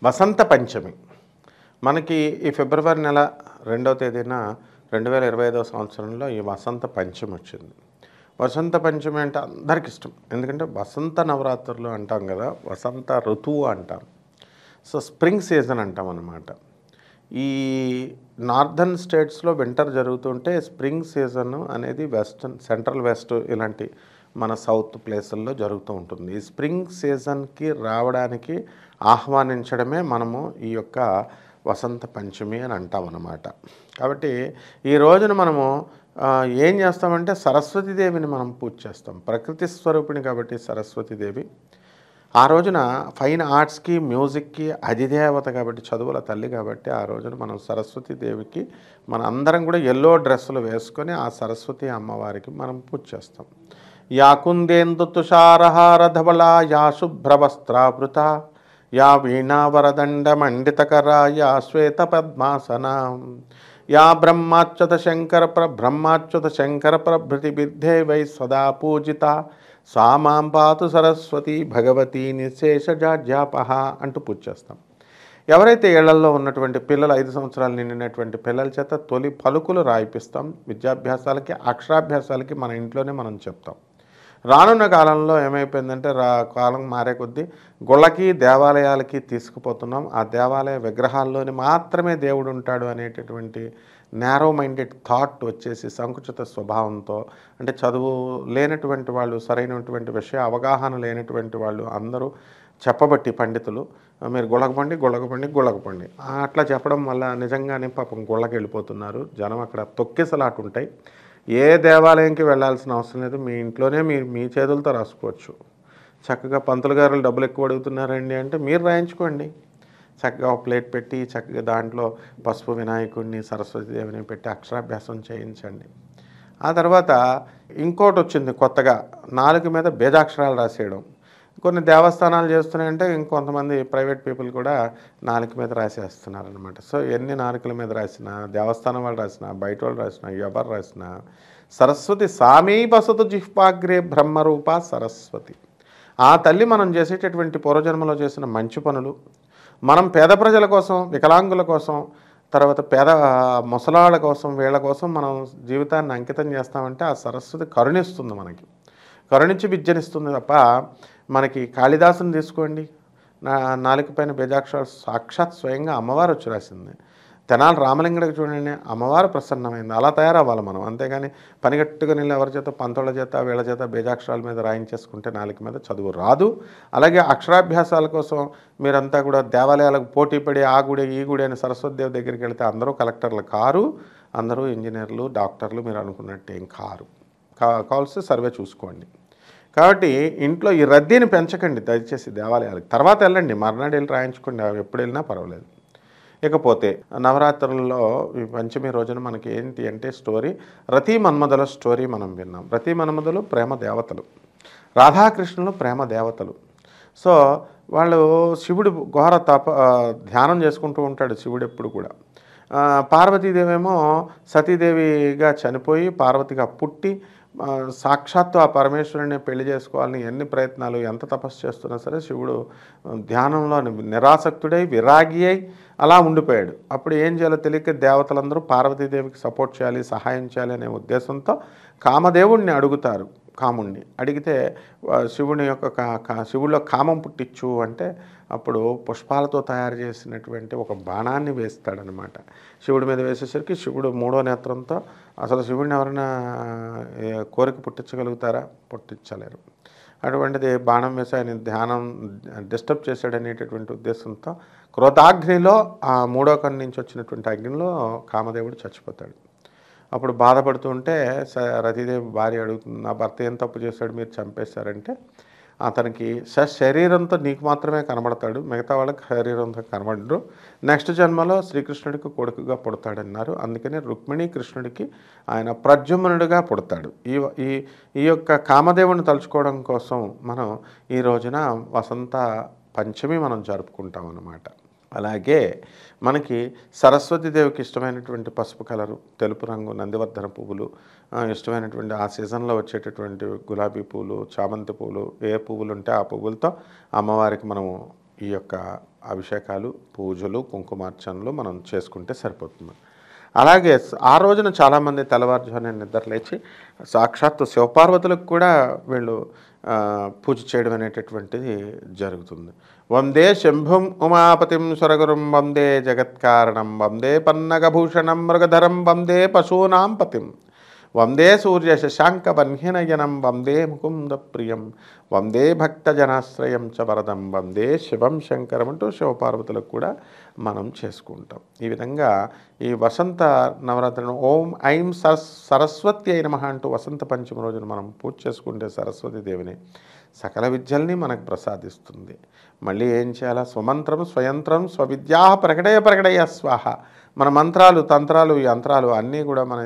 వసంత పంచమి మనకి ఈ ఫిబ్రవరి నెల 2వ తేదీన 2025వ సంవత్సరంలో ఈ వసంత పంచమి వచ్చింది. వసంత పంచమి అంటే అందరికి ఇష్టం. ఎందుకంటే వసంత నవరాత్రులు అంటాం కదా, వసంత ఋతువు అంటాం. సో స్ప్రింగ్ సీజన్ అంటాం అన్నమాట. ఈ నార్థన్ స్టేట్స్లో వింటర్ జరుగుతుంటే స్ప్రింగ్ సీజన్ అనేది వెస్టర్న్, సెంట్రల్ వెస్ట్ ఇలాంటి మన సౌత్ ప్లేసుల్లో జరుగుతూ ఉంటుంది. ఈ స్ప్రింగ్ సీజన్కి రావడానికి ఆహ్వానించడమే మనము ఈ యొక్క వసంత పంచమి అని అంటాం అన్నమాట. కాబట్టి ఈ రోజున మనము ఏం చేస్తామంటే సరస్వతీదేవిని మనం పూజ చేస్తాం. ప్రకృతి స్వరూపిణి కాబట్టి సరస్వతీదేవి ఆ రోజున ఫైన్ ఆర్ట్స్కి, మ్యూజిక్కి అధిదేవత కాబట్టి, చదువుల తల్లి కాబట్టి ఆ రోజున మనం సరస్వతీదేవికి మన అందరం కూడా ఎల్లో డ్రెస్సులు వేసుకొని ఆ సరస్వతి అమ్మవారికి మనం పూజ చేస్తాం. యా కుందేందు తుషారహార ధవళా, యా శుభ్రవస్త్రావృత, యా వీణావరదండ మండితకరా, యా శ్వేత పద్మాసన, యా బ్రహ్మాచ్యుత శంకర ప్రభృతిభిర్ధే వై సదా పూజిత, సా మాం పాతు సరస్వతి భగవతి నిశేషజాడ్యాపహ అంటూ పూజ చేస్తాం. ఎవరైతే ఇళ్లల్లో ఉన్నటువంటి పిల్లలు 5 సంవత్సరాలు నిండినటువంటి పిల్లల చేత తొలి పలుకులు రాయిపిస్తాం. విద్యాభ్యాసాలకి, అక్షరాభ్యాసాలకి మన ఇంట్లోనే మనం చెప్తాం. రానున్న కాలంలో ఏమైపోయిందంటే కాలం మారే కొద్దీ గుళ్ళకి, దేవాలయాలకి తీసుకుపోతున్నాం. ఆ దేవాలయ విగ్రహాల్లోని మాత్రమే దేవుడు ఉంటాడు అనేటటువంటి నేరో మైండెడ్ థాట్ వచ్చేసి సంకుచిత స్వభావంతో, అంటే చదువు లేనటువంటి వాళ్ళు, సరైనటువంటి విషయ అవగాహన లేనటువంటి వాళ్ళు అందరూ చెప్పబట్టి పండితులు మీరు గుళ్ళకపోండి అట్లా చెప్పడం వల్ల నిజంగానే పాపం గుళ్ళకి వెళ్ళిపోతున్నారు జనం. అక్కడ తొక్కిసలాట ఉంటాయి. ఏ దేవాలయంకి వెళ్ళాల్సిన అవసరం లేదు. మీ ఇంట్లోనే మీరు మీ చేతులతో రాసుకోవచ్చు. చక్కగా పంతులు గారులు డబ్బులు ఎక్కువ అడుగుతున్నారండి అంటే మీరు రాయించుకోండి. చక్కగా ఒక ప్లేట్ పెట్టి చక్కగా దాంట్లో పసుపు వినాయకుడిని, సరస్వతీదేవిని పెట్టి అక్షరాభ్యాసం చేయించండి. ఆ తర్వాత ఇంకోటి వచ్చింది కొత్తగా, నాలుక మీద బీజాక్షరాలు రాసేయడం. కొన్ని దేవస్థానాలు చేస్తున్నాయంటే ఇంకొంతమంది ప్రైవేట్ పీపుల్ కూడా నాలుక మీద రాసేస్తున్నారు అనమాట. సో ఎన్ని నాలుకల మీద రాసినా, దేవస్థానం వాళ్ళు రాసినా, బయట వాళ్ళు రాసినా, ఎవరు రాసినా సరస్వతి సామీపసతు జిహ్వాగ్రే బ్రహ్మరూప సరస్వతి. ఆ తల్లి మనం చేసేటటువంటి పూర్వజన్మలో చేసిన మంచి పనులు, మనం పేద ప్రజల కోసం, వికలాంగుల కోసం, తర్వాత పేద ముసలాళ్ళ కోసం, వీళ్ళ కోసం మనం జీవితాన్ని అంకితం చేస్తామంటే ఆ సరస్వతి కరుణిస్తుంది. మనకి కరుణించి విద్యనిస్తుంది తప్ప మనకి కాళిదాసుని తీసుకోండి, నాలుక పైన బీజాక్షరాలు సాక్షాత్ స్వయంగా అమ్మవారు వచ్చి రాసింది. తెనాలి రామలింగడికి చూడండి, అమ్మవారు ప్రసన్నమైంది. అలా తయారవ్వాలి మనం. అంతేగాని పనిగట్టుగా నీళ్ళు ఎవరి చేత, పంతుల చేత, వీళ్ళ చేత బీజాక్షరాల మీద రాయించేసుకుంటే నాలుక మీద చదువు రాదు. అలాగే అక్షరాభ్యాసాల కోసం మీరంతా కూడా దేవాలయాలకు పోటీ పడి ఆ గుడి ఈ గుడి అని సరస్వతీదేవి దగ్గరికి వెళితే అందరూ కలెక్టర్లు కారు, అందరూ ఇంజనీర్లు, డాక్టర్లు మీరు అనుకున్నట్టేం కారు. కావాల్సి సర్వే చూసుకోండి. కాబట్టి ఇంట్లో ఈ రద్దీని పెంచకండి దయచేసి దేవాలయాలకు. తర్వాత వెళ్ళండి, మర్నాడు వెళ్ళి రాయించుకోండి, ఎప్పుడు వెళ్ళినా పర్వాలేదు. ఇకపోతే నవరాత్రుల్లో ఈ పంచమి రోజున మనకి ఏంటి అంటే స్టోరీ, రతి మన్మధుల స్టోరీ మనం విన్నాం. రతి మన్మధులు ప్రేమ దేవతలు, రాధాకృష్ణులు ప్రేమ దేవతలు. సో వాళ్ళు శివుడు ఘోర ధ్యానం చేసుకుంటూ ఉంటాడు శివుడు ఎప్పుడు కూడా. పార్వతీదేవి ఏమో సతీదేవిగా చనిపోయి పార్వతిగా పుట్టి సాక్షాత్తు ఆ పరమేశ్వరుని పెళ్లి చేసుకోవాలని ఎన్ని ప్రయత్నాలు, ఎంత తపస్సు చేస్తున్నా సరే శివుడు ధ్యానంలో నిరాసక్తుడై విరాగి అయి అలా ఉండిపోయాడు. అప్పుడు ఏం చేయాలో తెలియక దేవతలందరూ పార్వతీదేవికి సపోర్ట్ చేయాలి, సహాయం చేయాలి అనే ఉద్దేశంతో కామదేవుడిని అడుగుతారు. కాముణ్ణి అడిగితే శివుని యొక్క శివుడిలో కామం పుట్టించు అంటే అప్పుడు పుష్పాలతో తయారు చేసినటువంటి ఒక బాణాన్ని వేస్తాడనమాట. శివుడి మీద వేసేసరికి శివుడు 3వ నేత్రంతో, అసలు శివుడిని ఎవరైనా కోరిక పుట్టించగలుగుతారా? పుట్టించలేరు. అటువంటిది బాణం వేసి ఆయన ధ్యానం డిస్టర్బ్ చేశాడనేటటువంటి ఉద్దేశంతో క్రోధాగ్నిలో, ఆ 3వ కన్ను నుంచి వచ్చినటువంటి అగ్నిలో కామదేవుడు చచ్చిపోతాడు. అప్పుడు బాధపడుతూ ఉంటే రతీదేవి భార్య అడుగుతుంది, నా భర్త ఏం తప్పు చేశాడు మీరు చంపేశారంటే, అతనికి శరీరంతో నీకు మాత్రమే కనబడతాడు, మిగతా వాళ్ళకి శరీరంతో కనబడరు, నెక్స్ట్ జన్మలో శ్రీకృష్ణుడికి కొడుకుగా పుడతాడన్నారు. అందుకని రుక్మిణి కృష్ణుడికి ఆయన ప్రద్యుమ్నుడిగా పుడతాడు. ఈ యొక్క కామదేవుని తలుచుకోవడం కోసం మనం ఈ రోజున వసంత పంచమి మనం జరుపుకుంటాం అన్నమాట. అలాగే మనకి సరస్వతీదేవికి ఇష్టమైనటువంటి పసుపు కలరు, తెలుపు రంగు నందివర్ధన పువ్వులు, ఇష్టమైనటువంటి ఆ సీజన్లో వచ్చేటటువంటి గులాబీ పూలు, చామంతి పూలు, ఏ పువ్వులు ఉంటే ఆ పువ్వులతో అమ్మవారికి మనము ఈ యొక్క అభిషేకాలు, పూజలు, కుంకుమార్చనలు మనం చేసుకుంటే సరిపోతుంది. అలాగే ఆ రోజున చాలామంది తెల్లవారుజామున నిద్రలేచి సాక్షాత్తు శివపార్వతులకు కూడా వీళ్ళు పూజ చేయడం అనేటటువంటిది జరుగుతుంది. వందే శంభుం ఉమాపతిం స్వరగురుం వందే జగత్కారణం వందే పన్నగభూషణం మృగధరం వందే పశూనాం పతిం వందే సూర్య శశాంక వన్యనయనం వందే ముకుంద ప్రియం వందే భక్తజనాశ్రయం చ వరదం వందే శివం శంకరం అంటూ శివపార్వతులకు కూడా మనం చేసుకుంటాం. ఈ విధంగా ఈ వసంత నవరాత్రులను ఓం ఐం సరస్వతి అయి నమః అంటూ వసంత పంచమి రోజున మనం పూజ చేసుకుంటే సరస్వతీదేవిని సకల విద్యల్ని మనకు ప్రసాదిస్తుంది. మళ్ళీ ఏం చేయాలా? స్వమంత్రం స్వయంత్రం స్వవిద్యా ప్రకటయ స్వాహ. మన మంత్రాలు, తంత్రాలు, యంత్రాలు అన్నీ కూడా మన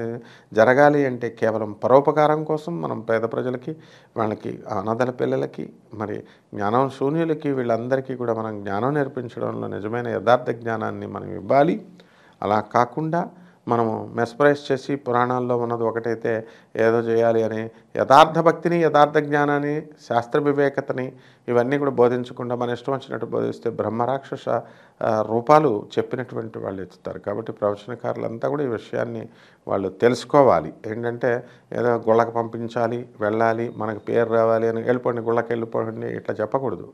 జరగాలి అంటే కేవలం పరోపకారం కోసం మనం పేద ప్రజలకి, వాళ్ళకి, అనాథల పిల్లలకి, మరి జ్ఞానం శూన్యులకి, వీళ్ళందరికీ కూడా మనం జ్ఞానం నేర్పించడంలో నిజమైన యథార్థ జ్ఞానాన్ని మనం ఇవ్వాలి. అలా కాకుండా మనము మెస్పరైజ్ చేసి పురాణాల్లో ఉన్నది ఒకటైతే ఏదో చేయాలి అని యథార్థ భక్తిని, యథార్థ జ్ఞానాన్ని, శాస్త్ర వివేకతని ఇవన్నీ కూడా బోధించకుండా మన ఇష్టం వచ్చినట్టు బోధిస్తే బ్రహ్మరాక్షస రూపాలు చెప్పినటువంటి వాళ్ళు ఎత్తుతారు. కాబట్టి ప్రవచనకారులంతా కూడా ఈ విషయాన్ని వాళ్ళు తెలుసుకోవాలి. ఏంటంటే ఏదో గుళ్ళకి పంపించాలి, వెళ్ళాలి, మనకు పేరు రావాలి అని వెళ్ళిపోండి, గుళ్ళకి వెళ్ళిపోండి ఇట్లా చెప్పకూడదు.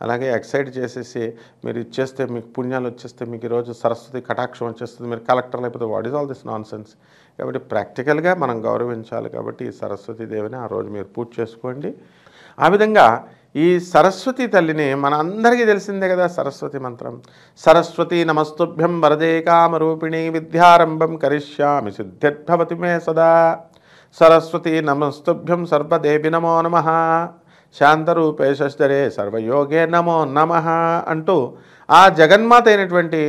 అలాగే ఎక్సైట్ చేసేసి మీరు ఇచ్చేస్తే మీకు పుణ్యాలు వచ్చేస్తే మీకు ఈరోజు సరస్వతి కటాక్షం వచ్చేస్తుంది, మీరు కలెక్టర్ లేకపోతే what is all this non sense. కాబట్టి ప్రాక్టికల్గా మనం గౌరవించాలి. కాబట్టి ఈ సరస్వతీదేవిని ఆ రోజు మీరు పూజ చేసుకోండి. ఆ విధంగా ఈ సరస్వతి తల్లిని మన అందరికీ తెలిసిందే కదా, సరస్వతి మంత్రం. సరస్వతి నమస్తుభ్యం వరదే కామరూపిణి విద్యారంభం కరిష్యామి సిద్ధిర్భవతి మే సదా. సరస్వతి నమస్తుభ్యం సర్వదేవి నమో నమః శాంతరూపే శశిధరే సర్వయోగే నమో నమః అంటూ ఆ జగన్మాత అయినటువంటి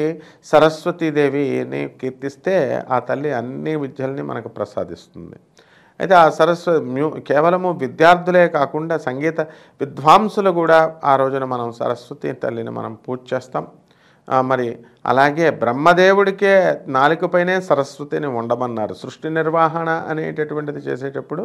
సరస్వతీదేవిని కీర్తిస్తే ఆ తల్లి అన్ని విద్యల్ని మనకు ప్రసాదిస్తుంది. అయితే ఆ కేవలము విద్యార్థులే కాకుండా సంగీత విద్వాంసులు కూడా ఆ రోజున మనం సరస్వతి తల్లిని మనం పూజ చేస్తాం. మరి అలాగే బ్రహ్మదేవుడికే నాలుకపైనే సరస్వతిని ఉండమన్నారు. సృష్టి నిర్వహణ అనేటటువంటిది చేసేటప్పుడు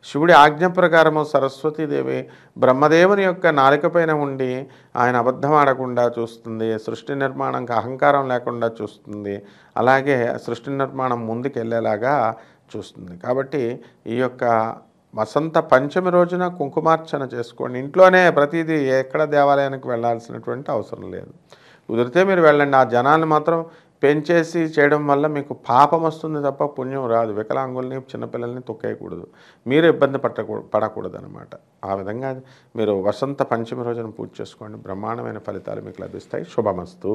శివుడి ఆజ్ఞ ప్రకారము సరస్వతీదేవి బ్రహ్మదేవుని యొక్క నాలుకపైన ఉండి ఆయన అబద్ధం ఆడకుండా చూస్తుంది, సృష్టి నిర్మాణంకి అహంకారం లేకుండా చూస్తుంది, అలాగే సృష్టి నిర్మాణం ముందుకెళ్ళేలాగా చూస్తుంది. కాబట్టి ఈ యొక్క వసంత పంచమి రోజున కుంకుమార్చన చేసుకోండి. ఇంట్లోనే ప్రతిదీ ఎక్కడ దేవాలయానికి వెళ్ళాల్సినటువంటి అవసరం లేదు. కుదిరితే మీరు వెళ్ళండి. ఆ జనాన్ని మాత్రం పెంచేసి చేయడం వల్ల మీకు పాపం వస్తుంది తప్ప పుణ్యం రాదు. వికలాంగుల్ని, చిన్నపిల్లల్ని తొక్కేయకూడదు, మీరు ఇబ్బంది పడకూడదు అనమాట. ఆ విధంగా మీరు వసంత పంచమి రోజున పూజ చేసుకోండి. బ్రహ్మాండమైన ఫలితాలు మీకు లభిస్తాయి. శుభమస్తు.